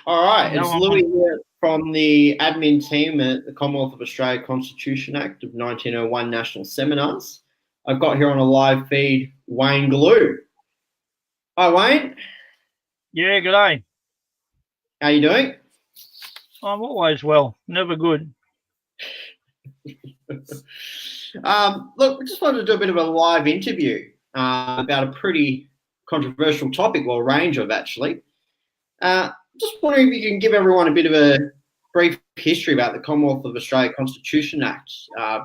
All right, No it's one Louis wants. here from the admin team at the Commonwealth of Australia Constitution Act of 1901 National Seminars. I've got here on a live feed Wayne Glew. Hi, Wayne. Yeah, good day. How you doing? I'm always well, never good. Look, we just wanted to do a bit of a live interview about a pretty controversial topic, well, range of actually. Just wondering if you can give everyone a bit of a brief history about the Commonwealth of Australia Constitution Act,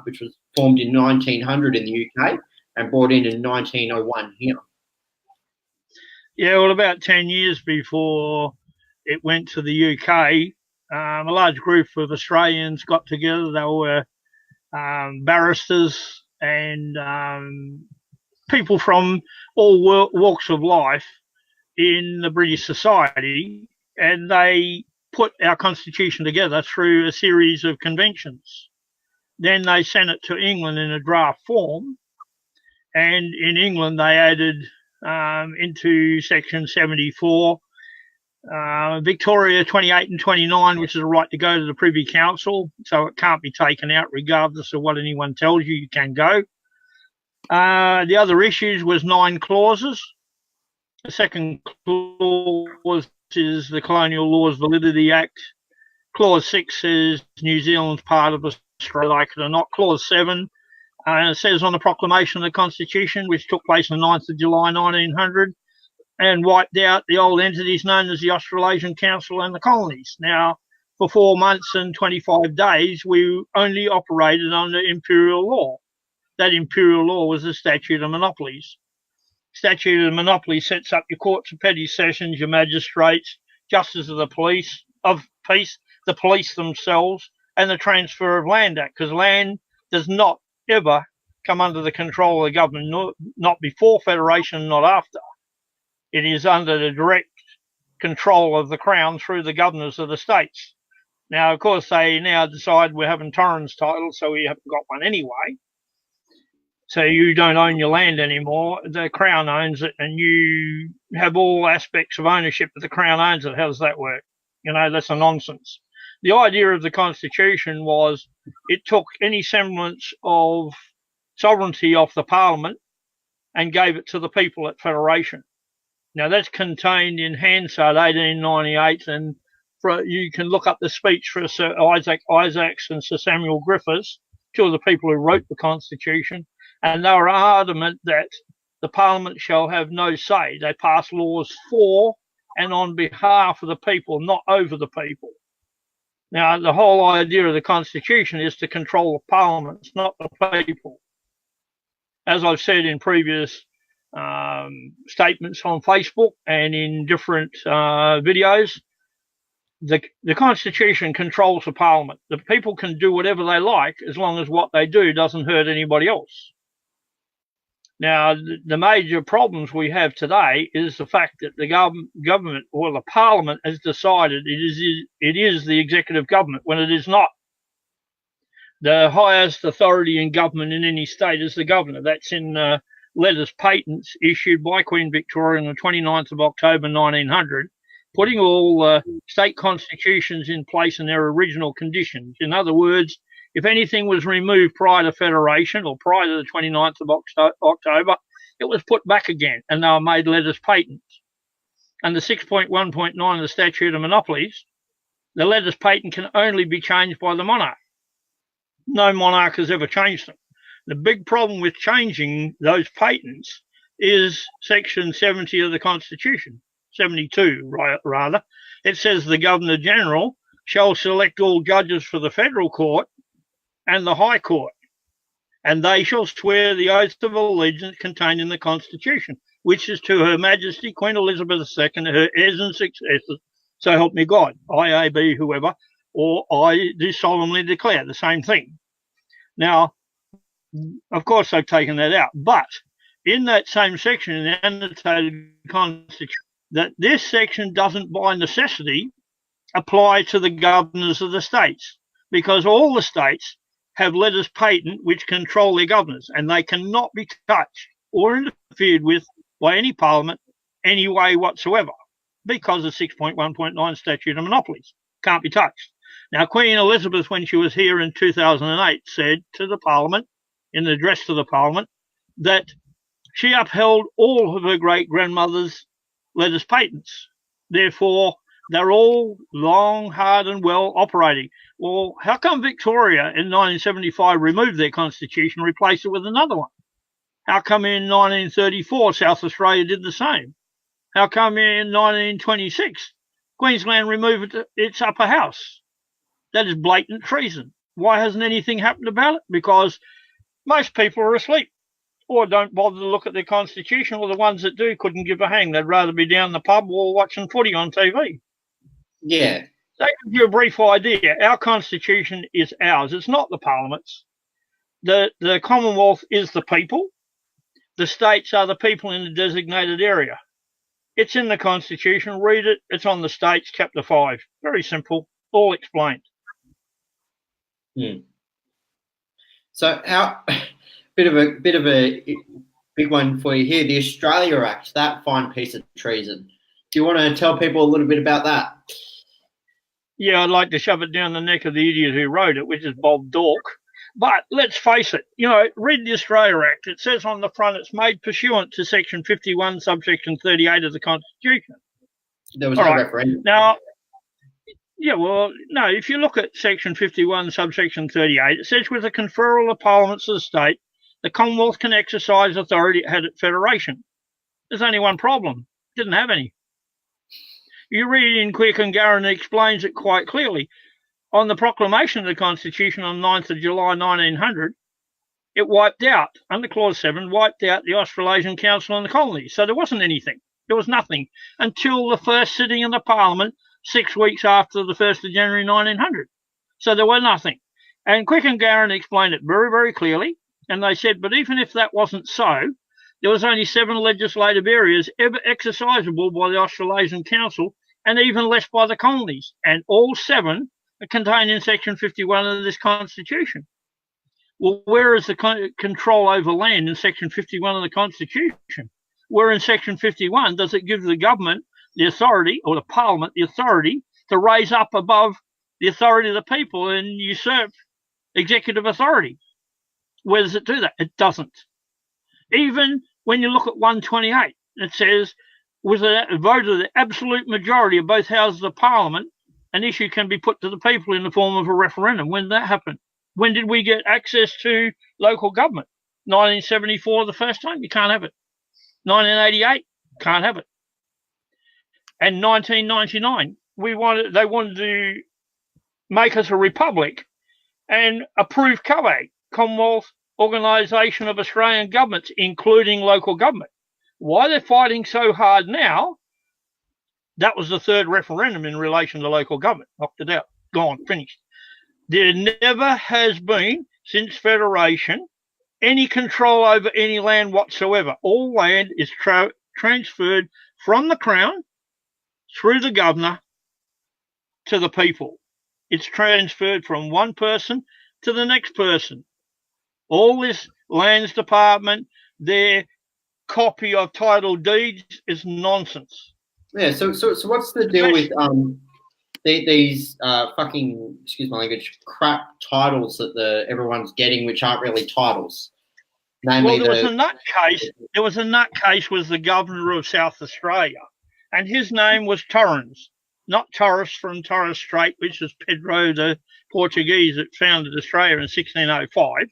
which was formed in 1900 in the UK and brought in 1901 here. Yeah, well, about 10 years before it went to the UK, a large group of Australians got together. They were barristers and people from all walks of life in the British society, and they put our constitution together through a series of conventions. Then they sent it to England in a draft form, and in England they added into section 74 Victoria 28 and 29, which is a right to go to the Privy Council, so it can't be taken out regardless of what anyone tells you. You can go. The other issues was 9 clauses. The second clause is the Colonial Laws Validity Act. Clause 6 says New Zealand's part of Australia, like it or not. Clause 7 it says on the proclamation of the Constitution, which took place on the 9th of July 1900, and wiped out the old entities known as the Australasian Council and the colonies. Now, for 4 months and 25 days, we only operated under imperial law. That imperial law was the Statute of Monopolies. Statute of Monopolies sets up your courts of petty sessions, your magistrates, justice of the police, of peace, the police themselves, and the Transfer of Land Act, because land does not ever come under the control of the government, not before Federation, not after. It is under the direct control of the Crown through the governors of the states. Now, of course, they now decide we're having Torrens titles, so we haven't got one anyway. So you don't own your land anymore. The Crown owns it, and you have all aspects of ownership, but the Crown owns it. How does that work? You know, that's a nonsense. The idea of the Constitution was it took any semblance of sovereignty off the Parliament and gave it to the people at Federation. Now, that's contained in Hansard 1898, and you can look up the speech for Sir Isaac Isaacs and Sir Samuel Griffiths, two of the people who wrote the Constitution, and they were adamant that the Parliament shall have no say. They pass laws for and on behalf of the people, not over the people. Now, the whole idea of the Constitution is to control the parliaments, not the people. As I've said in previous statements on Facebook and in different videos, the Constitution controls the Parliament. The people can do whatever they like as long as what they do doesn't hurt anybody else. Now, the major problems we have today is the fact that the government or the Parliament has decided it is the executive government when it is not. The highest authority in government in any state is the governor. That's in letters patents issued by Queen Victoria on the 29th of October 1900, putting all state constitutions in place in their original conditions. In other words, if anything was removed prior to Federation or prior to the 29th of October, it was put back again, and they were made letters patents. Under 6.1.9 of the Statute of Monopolies, the letters patent can only be changed by the monarch. No monarch has ever changed them. The big problem with changing those patents is Section 70 of the Constitution, 72 rather. It says the Governor General shall select all judges for the Federal Court and the High Court, and they shall swear the oath of allegiance contained in the Constitution, which is to Her Majesty Queen Elizabeth II, her heirs and successors, so help me God, I, A, B, whoever, or I do solemnly declare, the same thing. Now, of course, they've taken that out, but in that same section in the annotated Constitution, that this section doesn't by necessity apply to the governors of the states, because all the states have letters patent which control their governors, and they cannot be touched or interfered with by any parliament any way whatsoever. because of 6.1.9 statute of monopolies. Can't be touched. Now, Queen Elizabeth, when she was here in 2008, said to the Parliament, in the address to the Parliament, that she upheld all of her great-grandmother's letters patents. Therefore, they're all long, hard and well operating. Well, how come Victoria in 1975 removed their constitution and replaced it with another one? How come in 1934 South Australia did the same? How come in 1926 Queensland removed its upper house? That is blatant treason. Why hasn't anything happened about it? Because most people are asleep or don't bother to look at their constitution, or the ones that do couldn't give a hang. They'd rather be down the pub or watching footy on TV. Yeah. That gives you a brief idea. Our constitution is ours. It's not the Parliament's. The Commonwealth is the people. The states are the people in the designated area. It's in the Constitution. Read it. It's on the states, Chapter 5. Very simple. All explained. So our bit of a big one for you here. The Australia Act, that fine piece of treason. Do you want to tell people a little bit about that? Yeah, I'd like to shove it down the neck of the idiot who wrote it, which is Bob Dork. But let's face it, read the Australia Act. It says on the front it's made pursuant to Section 51, subsection 38 of the Constitution. There was no referendum. Now, no, if you look at Section 51, subsection 38, it says with the conferral of parliaments of the state, the Commonwealth can exercise authority it had at Federation. There's only one problem. It didn't have any. You read in Quick and Garron, it explains it quite clearly. On the proclamation of the Constitution on 9th of July 1900, it wiped out, under Clause 7, wiped out the Australasian Council and the colonies. So there wasn't anything. There was nothing until the first sitting of the Parliament 6 weeks after the 1st of January 1900. So there was nothing. And Quick and Garron explained it very, very clearly. And they said, but even if that wasn't so, there was only 7 legislative areas ever exercisable by the Australasian Council and even less by the colonies. And all 7 are contained in Section 51 of this Constitution. Well, where is the control over land in Section 51 of the Constitution? Where in Section 51 does it give the government the authority, or the Parliament the authority, to raise up above the authority of the people and usurp executive authority? Where does it do that? It doesn't. Even when you look at 128, it says, with a vote of the absolute majority of both houses of Parliament, an issue can be put to the people in the form of a referendum. When did that happen? When did we get access to local government? 1974, the first time? You can't have it. 1988, can't have it. And 1999, they wanted to make us a republic and approve COAG, Commonwealth Organisation of Australian Governments, including local government. Why they're fighting so hard now, that was the third referendum in relation to local government. Knocked it out. Gone. Finished. There never has been, since Federation, any control over any land whatsoever. All land is transferred from the Crown through the Governor to the people. It's transferred from one person to the next person. All this Lands Department, their copy of title deeds is nonsense. Yeah, so what's the deal with these fucking, excuse my language, crap titles that everyone's getting, which aren't really titles? Namely, well, there was a nutcase was the Governor of South Australia, and his name was Torrens, not Torres from Torres Strait, which was Pedro the Portuguese that founded Australia in 1605.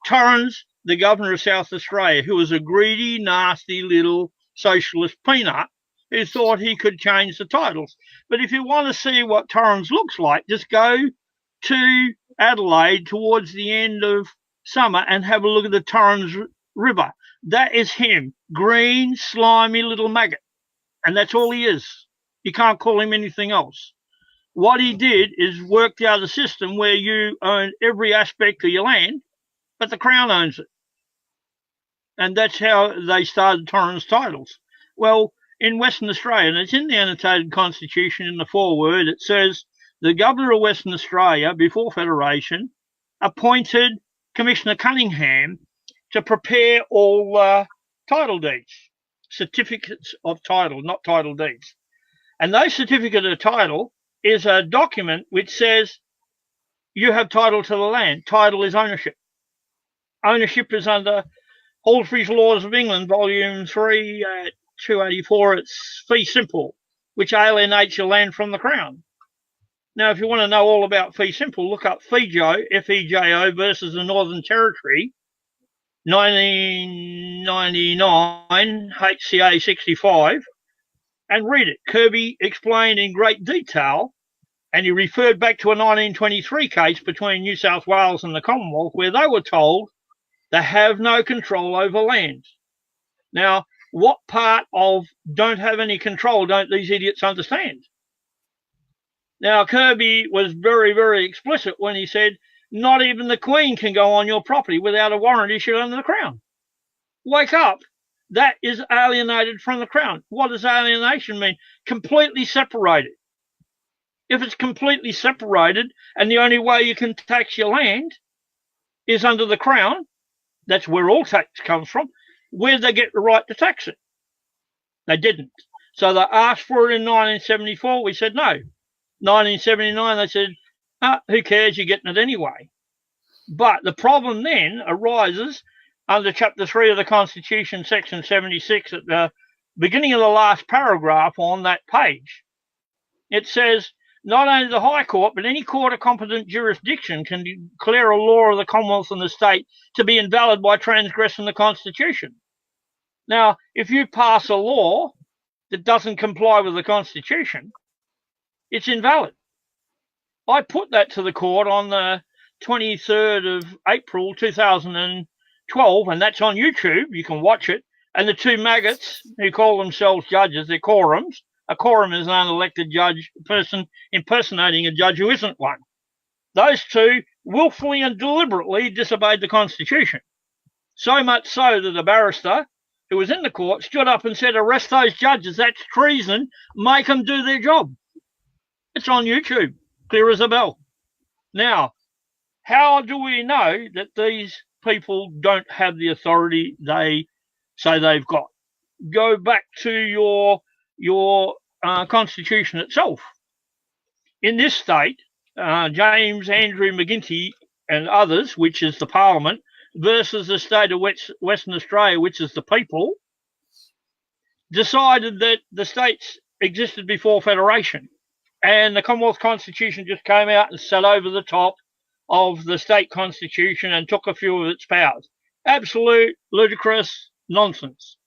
Torrens, the Governor of South Australia, who was a greedy, nasty little socialist peanut who thought he could change the titles. But if you want to see what Torrens looks like, just go to Adelaide towards the end of summer and have a look at the Torrens River. That is him, green, slimy little maggot. And that's all he is. You can't call him anything else. What he did is worked out a system where you own every aspect of your land, but the Crown owns it. And that's how they started Torrens titles. Well, in Western Australia, and it's in the annotated Constitution in the foreword, it says the Governor of Western Australia, before Federation, appointed Commissioner Cunningham to prepare all title deeds, certificates of title, not title deeds. And those certificate of title is a document which says you have title to the land. Title is ownership. Ownership is under Halsbury's Laws of England, Volume 3, 284. It's fee simple, which alienates your land from the Crown. Now, if you want to know all about fee simple, look up FEJO, F-E-J-O versus the Northern Territory, 1999, HCA 65, and read it. Kirby explained in great detail, and he referred back to a 1923 case between New South Wales and the Commonwealth where they were told they have no control over land. Now, what part of don't have any control don't these idiots understand? Now, Kirby was very, very explicit when he said, not even the Queen can go on your property without a warrant issued under the Crown. Wake up. That is alienated from the Crown. What does alienation mean? Completely separated. If it's completely separated and the only way you can tax your land is under the Crown, that's where all tax comes from, where'd they get the right to tax it? They didn't. So they asked for it in 1974. We said no. 1979, they said, who cares? You're getting it anyway. But the problem then arises under Chapter 3 of the Constitution, Section 76, at the beginning of the last paragraph on that page. It says, not only the High Court, but any court of competent jurisdiction can declare a law of the Commonwealth and the state to be invalid by transgressing the Constitution. Now, if you pass a law that doesn't comply with the Constitution, it's invalid. I put that to the court on the 23rd of April 2012, and that's on YouTube. You can watch it. And the two maggots who call themselves judges, they're quorums. A quorum is an unelected judge, a person impersonating a judge who isn't one. Those two willfully and deliberately disobeyed the Constitution. So much so that a barrister who was in the court stood up and said, arrest those judges, that's treason, make them do their job. It's on YouTube, clear as a bell. Now, how do we know that these people don't have the authority they say they've got? Go back to your Constitution itself. In this state, James Andrew McGuinty and others, which is the Parliament, versus the state of Western Australia, which is the people, decided that the states existed before Federation. And the Commonwealth Constitution just came out and sat over the top of the state constitution and took a few of its powers. Absolute, ludicrous nonsense.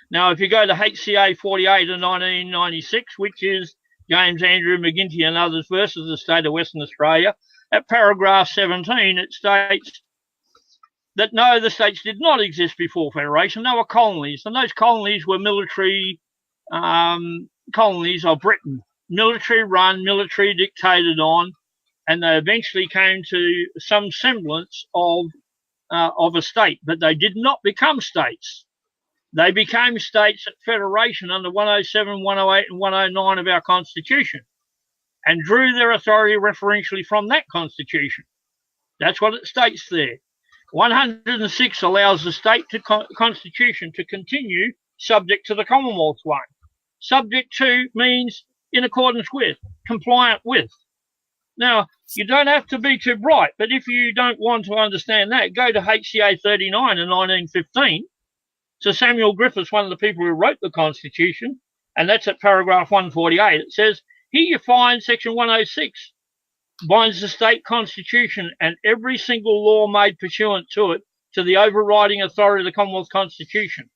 Now, if you go to HCA 48 of 1996, which is James Andrew McGuinty and others versus the state of Western Australia, at paragraph 17, it states that no, the states did not exist before Federation. They were colonies, and those colonies were military colonies of Britain. Military run, military dictated on, and they eventually came to some semblance of a state, but they did not become states. They became states at Federation under 107, 108 and 109 of our Constitution and drew their authority referentially from that Constitution. That's what it states there. 106 allows the state constitution to continue subject to the Commonwealth one. Subject to means in accordance with, compliant with. Now, you don't have to be too bright, but if you don't want to understand that, go to HCA 39 in 1915. So Samuel Griffiths, one of the people who wrote the Constitution, and that's at paragraph 148. It says, here you find section 106 binds the state constitution and every single law made pursuant to it to the overriding authority of the Commonwealth Constitution.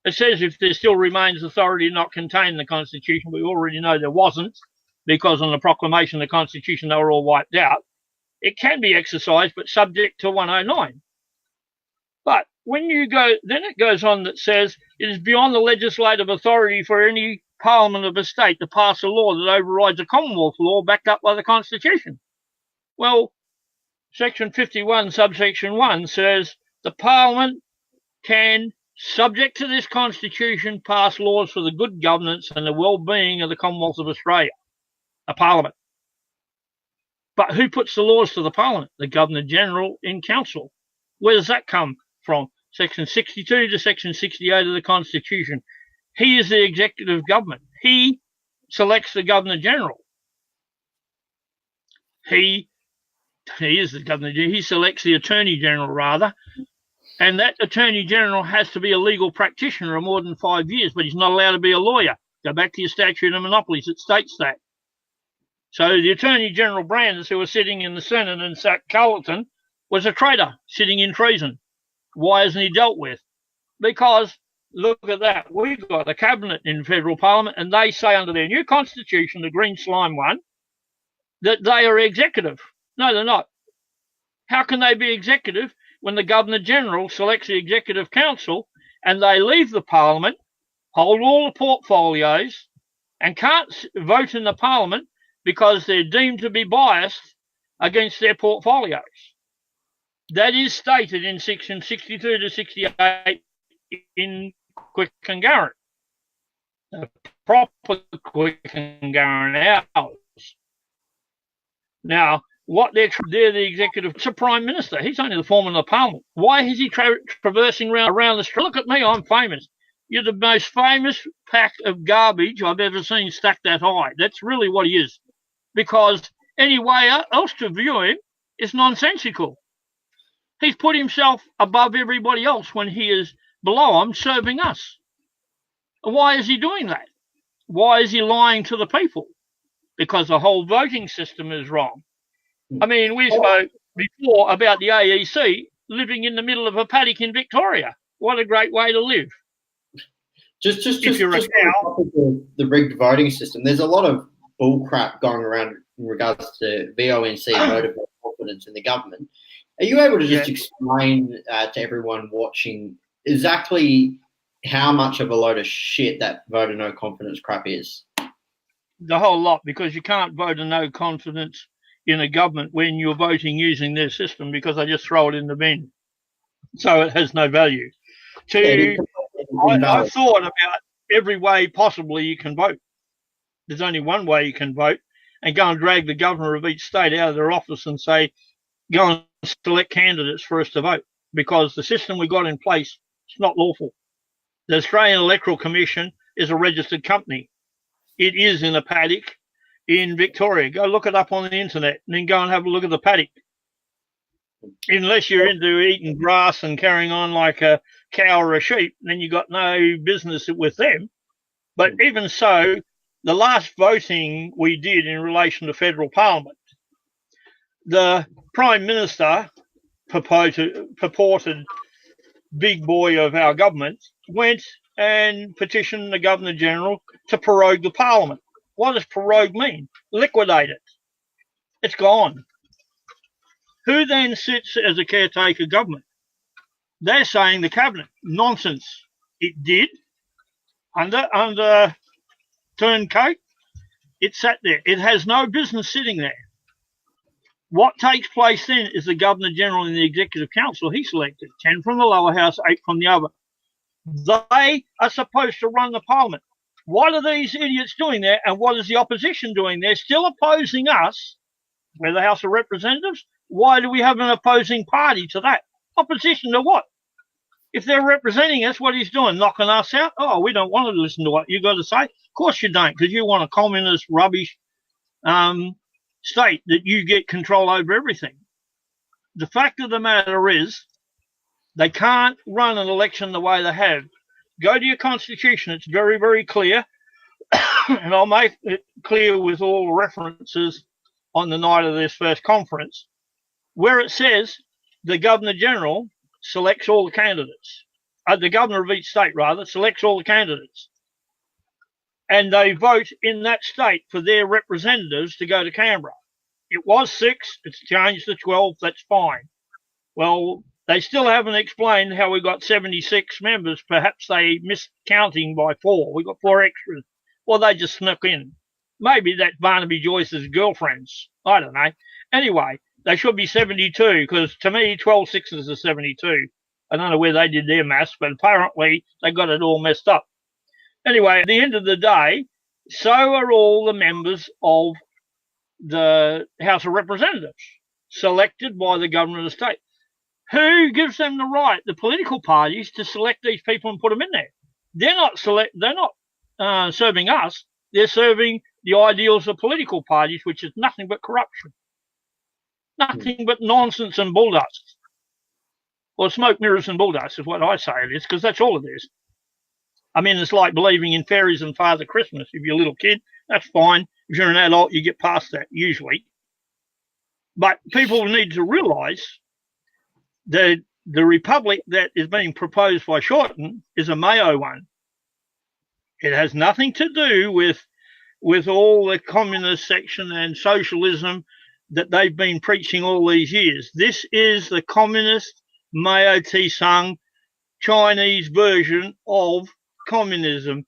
It says if there still remains authority not contained in the Constitution, we already know there wasn't, because on the proclamation of the Constitution they were all wiped out. It can be exercised, but subject to 109. But when you go, then it goes on that says it is beyond the legislative authority for any Parliament of a state to pass a law that overrides a Commonwealth law backed up by the Constitution. Well, section 51, subsection 1 says the Parliament can, subject to this Constitution, pass laws for the good governance and the well-being of the Commonwealth of Australia, a Parliament. But who puts the laws to the Parliament? The Governor-General in Council. Where does that come from? Section 62 to section 68 of the Constitution. He is the executive government. He selects the Governor-General. He is the Governor-General. He selects the Attorney-General, rather. And that Attorney-General has to be a legal practitioner of more than 5 years, but he's not allowed to be a lawyer. Go back to your statute of monopolies. It states that. So the Attorney-General Brands, who was sitting in the Senate and sacked Carleton, was a traitor sitting in treason. Why isn't he dealt with? Because, look at that, we've got a cabinet in federal parliament, and they say under their new constitution, the green slime one, that they are executive. No, they're not. How can they be executive when the Governor-General selects the Executive Council and they leave the Parliament, hold all the portfolios, and can't vote in the Parliament because they're deemed to be biased against their portfolios? That is stated in section 62 to 68 in Quick and Garrett. The proper Quick and Garrett hours. Now, what they're the executive, it's a prime minister. He's only the foreman of the parliament. Why is he traversing around the street? Look at me, I'm famous. You're the most famous pack of garbage I've ever seen stacked that high. That's really what he is. Because any way else to view him is nonsensical. He's put himself above everybody else when he is below him serving us. Why is he doing that? Why is he lying to the people? Because the whole voting system is wrong. I mean, we spoke before about the AEC living in the middle of a paddock in Victoria. What a great way to live. Just the rigged voting system. There's a lot of bull crap going around in regards to VONC voter confidence in the government. Are you able to just explain to everyone watching exactly how much of a load of shit that voter no confidence crap is? The whole lot, because you can't vote a no confidence in a government when you're voting using their system, because they just throw it in the bin. So it has no value. I've thought about every way possibly you can vote. There's only one way you can vote, and go and drag the governor of each state out of their office and say, go and select candidates for us to vote, because the system we've got in place is not lawful. The Australian Electoral Commission is a registered company. It is in a paddock in Victoria. Go look it up on the internet and then go and have a look at the paddock. Unless you're into eating grass and carrying on like a cow or a sheep, then you've got no business with them. But even so, the last voting we did in relation to federal parliament, the Prime Minister, purported big boy of our government, went and petitioned the Governor-General to prorogue the Parliament. What does prorogue mean? Liquidate it. It's gone. Who then sits as a caretaker government? They're saying the Cabinet. Nonsense. It did. Under turncoat, it sat there. It has no business sitting there. What takes place then is the Governor-General and the Executive Council, he selected 10 from the lower house, 8 from the other. They are supposed to run the Parliament. What are these idiots doing there, and what is the opposition doing there? Still opposing us. We're the House of Representatives. Why do we have an opposing party to that? Opposition to what? If they're representing us, what he's doing, knocking us out? Oh, we don't want to listen to what you got to say. Of course you don't, because you want a communist rubbish state that you get control over everything. The fact of the matter is, they can't run an election the way they have. Go to your constitution. It's very, very clear. And I'll make it clear with all references on the night of this first conference, where it says the Governor-General selects all the candidates. The governor of each state, rather, selects all the candidates. And they vote in that state for their representatives to go to Canberra. It was 6. It's changed to 12. That's fine. Well, they still haven't explained how we got 76 members. Perhaps they missed counting by 4. We got 4 extras. Well, they just snuck in. Maybe that's Barnaby Joyce's girlfriends. I don't know. Anyway, they should be 72, because to me, 12 sixes are 72. I don't know where they did their maths, but apparently they got it all messed up. Anyway, at the end of the day, so are all the members of the House of Representatives, selected by the government of the state. Who gives them the right, the political parties, to select these people and put them in there? They're not serving us. They're serving the ideals of political parties, which is nothing but corruption, nothing but nonsense and bulldust. Or smoke, mirrors and bulldust is what I say it is, because that's all it is. I mean, it's like believing in fairies and Father Christmas. If you're a little kid, that's fine. If you're an adult, you get past that usually. But people need to realise that the republic that is being proposed by Shorten is a Mayo one. It has nothing to do with all the communist section and socialism that they've been preaching all these years. This is the communist Mao Tse-tung Chinese version of communism.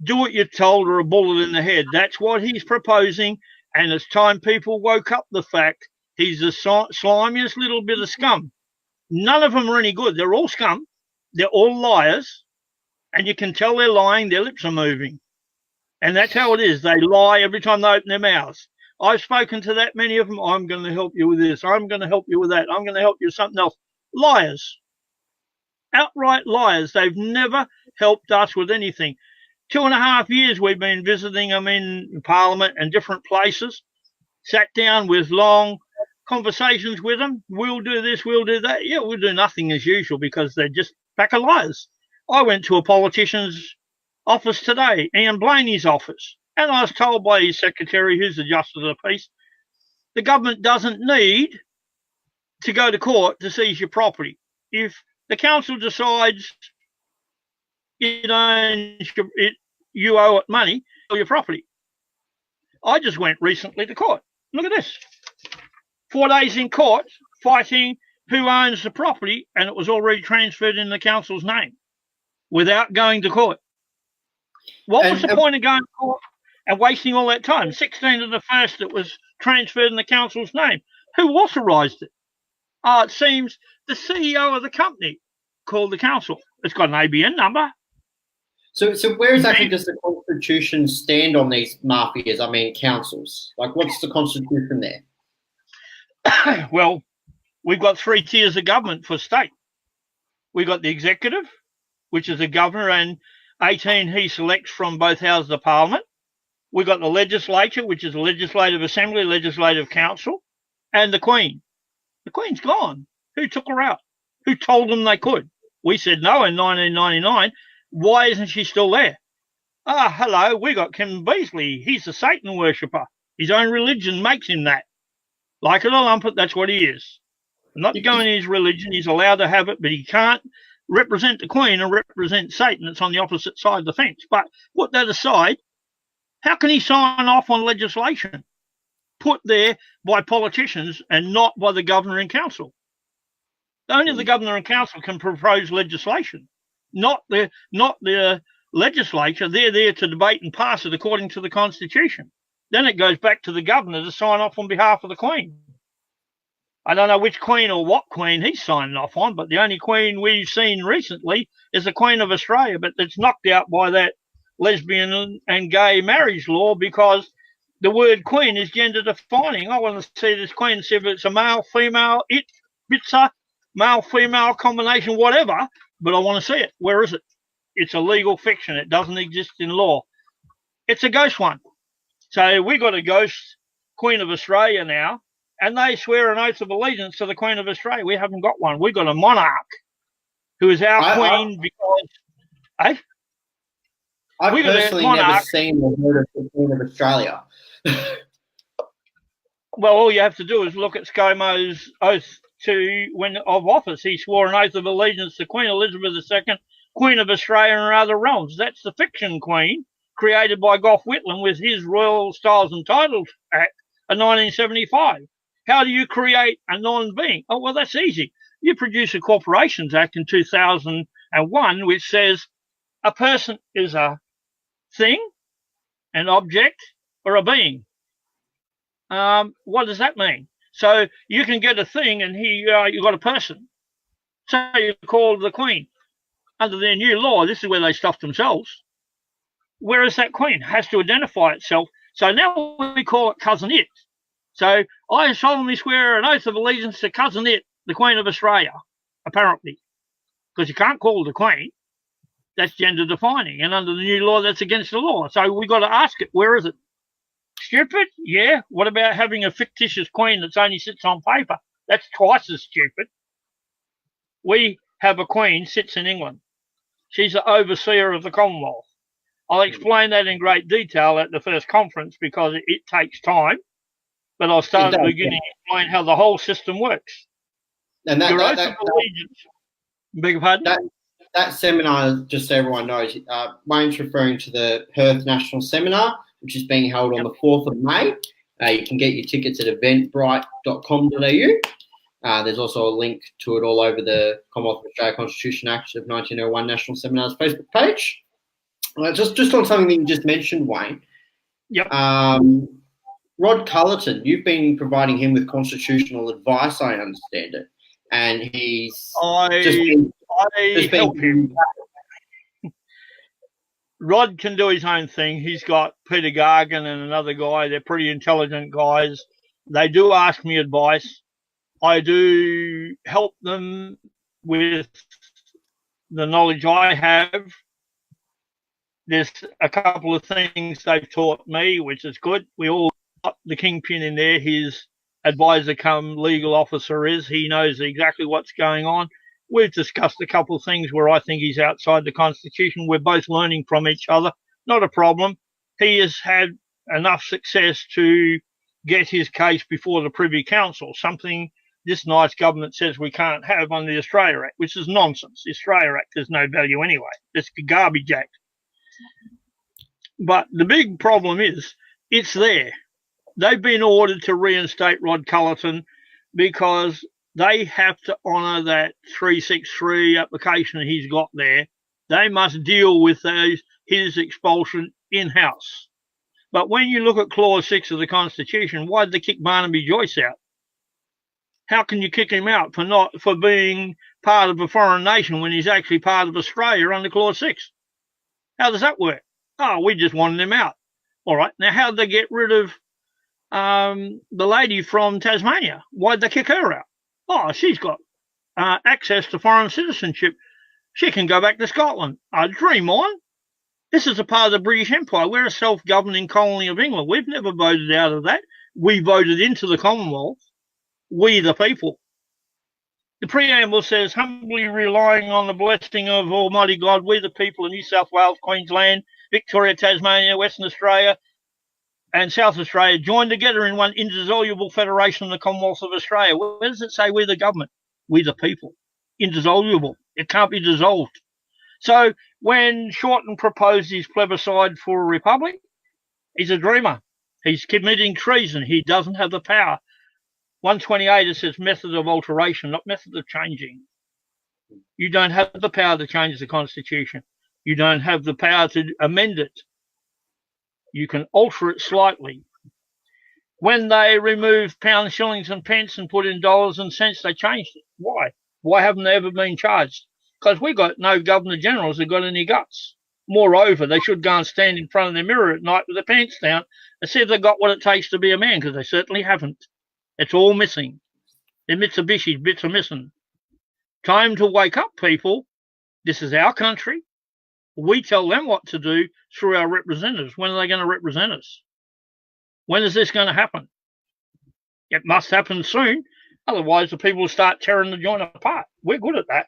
Do what you're told or a bullet in the head. That's what he's proposing, and it's time people woke up the fact he's the slimiest little bit of scum. None of them are any good. They're all scum. They're all liars, and you can tell they're lying. Their lips are moving, and that's how it is. They lie every time they open their mouths. I've spoken to that many of them. I'm going to help you with this. I'm going to help you with that. I'm going to help you with something else. Liars. Outright liars. They've never helped us with anything. 2.5 years we've been visiting them in Parliament and different places, sat down with long conversations with them. We'll do this, we'll do that. Yeah, we'll do nothing as usual because they're just a pack of liars. I went to a politician's office today, Ian Blaney's office, and I was told by his secretary, who's the Justice of the Peace, the government doesn't need to go to court to seize your property. If the council decides you owe it money for your property. I just went recently to court. Look at this. 4 days in court fighting who owns the property, and it was already transferred in the council's name without going to court. What was the point of going to court and wasting all that time? 16th of the 1st, it was transferred in the council's name. Who authorised it? It seems the CEO of the company called the council. It's got an ABN number. So where exactly does the Constitution stand on these mafias, councils? Like, what's the Constitution there? Well, we've got 3 tiers of government for state. We've got the executive, which is the governor, and 18 he selects from both houses of parliament. We've got the legislature, which is the legislative assembly, legislative council, and the Queen. The Queen's gone. Who took her out? Who told them they could? We said no in 1999. Why isn't she still there? Hello, we got Kim Beazley. He's a Satan worshipper. His own religion makes him that. Like it or lump it, that's what he is. I'm not going to his religion. He's allowed to have it, but he can't represent the Queen and represent Satan. It's on the opposite side of the fence. But put that aside, how can he sign off on legislation put there by politicians and not by the governor and council? Only the governor and council can propose legislation, not the legislature. They're there to debate and pass it according to the Constitution. Then it goes back to the governor to sign off on behalf of the Queen. I don't know which Queen or what Queen he's signing off on, but the only Queen we've seen recently is the Queen of Australia, but it's knocked out by that lesbian and gay marriage law because the word Queen is gender defining. I want to see this Queen, see if it's a male, female, male, female combination, whatever, but I want to see it. Where is it? It's a legal fiction. It doesn't exist in law. It's a ghost one. So we got a ghost Queen of Australia now, and they swear an oath of allegiance to the Queen of Australia. We haven't got one. We've got a monarch who is our queen because, I've personally never seen or heard of the Queen of Australia. Well, all you have to do is look at ScoMo's oath of office. He swore an oath of allegiance to Queen Elizabeth II, Queen of Australia and other realms. That's the fiction queen created by Gough Whitlam with his Royal Styles and Titles Act of 1975. How do you create a non-being? Oh, well, that's easy. You produce a Corporations Act in 2001, which says a person is a thing, an object, or a being. What does that mean? So you can get a thing and you got a person. So you call the Queen. Under their new law, this is where they stuffed themselves. Where is that Queen? Has to identify itself. So now we call it Cousin It. So I solemnly swear an oath of allegiance to Cousin It, the Queen of Australia, apparently. Because you can't call her the Queen. That's gender defining, and under the new law, that's against the law. So we got to ask it, where is it? Stupid? Yeah. What about having a fictitious queen that only sits on paper? That's twice as stupid. We have a queen sits in England. She's the overseer of the Commonwealth. I'll explain that in great detail at the first conference because it takes time. But I'll start at the beginning and explain how the whole system works. And Your oath of allegiance. Beg your pardon? That seminar, just so everyone knows, Wayne's referring to the Perth National Seminar, which is being held on the 4th of May. You can get your tickets at eventbrite.com.au. There's also a link to it all over the Commonwealth of Australia Constitution Act of 1901 National Seminars Facebook page. Just on something that you just mentioned, Wayne. Yep. Rod Cullerton, you've been providing him with constitutional advice, I understand it. And he's I help him. Rod can do his own thing. He's got Peter Gargan and another guy. They're pretty intelligent guys. They do ask me advice. I do help them with the knowledge I have. There's a couple of things they've taught me, which is good. We all got the kingpin in there. His advisor come legal officer is. He knows exactly what's going on. We've discussed a couple of things where I think he's outside the Constitution. We're both learning from each other. Not a problem. He has had enough success to get his case before the Privy Council, something this nice government says we can't have under the Australia Act, which is nonsense. The Australia Act has no value anyway. It's a garbage act. But the big problem is it's there. They've been ordered to reinstate Rod Cullerton because they have to honour that 363 application he's got there. They must deal with his expulsion in-house. But when you look at Clause 6 of the Constitution, why did they kick Barnaby Joyce out? How can you kick him out for being part of a foreign nation when he's actually part of Australia under Clause 6? How does that work? Oh, we just wanted him out. All right. Now, how did they get rid of the lady from Tasmania? Why'd they kick her out? Oh, she's got access to foreign citizenship. She can go back to Scotland. Dream on. This is a part of the British Empire. We're a self-governing colony of England. We've never voted out of that. We voted into the Commonwealth. We the people. The preamble says, humbly relying on the blessing of Almighty God, we the people of New South Wales, Queensland, Victoria, Tasmania, Western Australia, and South Australia joined together in one indissoluble federation of the Commonwealth of Australia. Where does it say we the government? We the people. Indissoluble. It can't be dissolved. So when Shorten proposed his plebiscite for a republic, he's a dreamer. He's committing treason. He doesn't have the power. 128, it says method of alteration, not method of changing. You don't have the power to change the Constitution. You don't have the power to amend it. You can alter it slightly. When they removed pounds, shillings and pence and put in dollars and cents, they changed it. Why? Why haven't they ever been charged? Because we got no Governor Generals that got any guts. Moreover, they should go and stand in front of their mirror at night with their pants down and see if they've got what it takes to be a man, because they certainly haven't. It's all missing. The Mitsubishi bits are missing. Time to wake up, people. This is our country. We tell them what to do through our representatives. When are they going to represent us? When is this going to happen? It must happen soon. Otherwise, the people will start tearing the joint apart. We're good at that.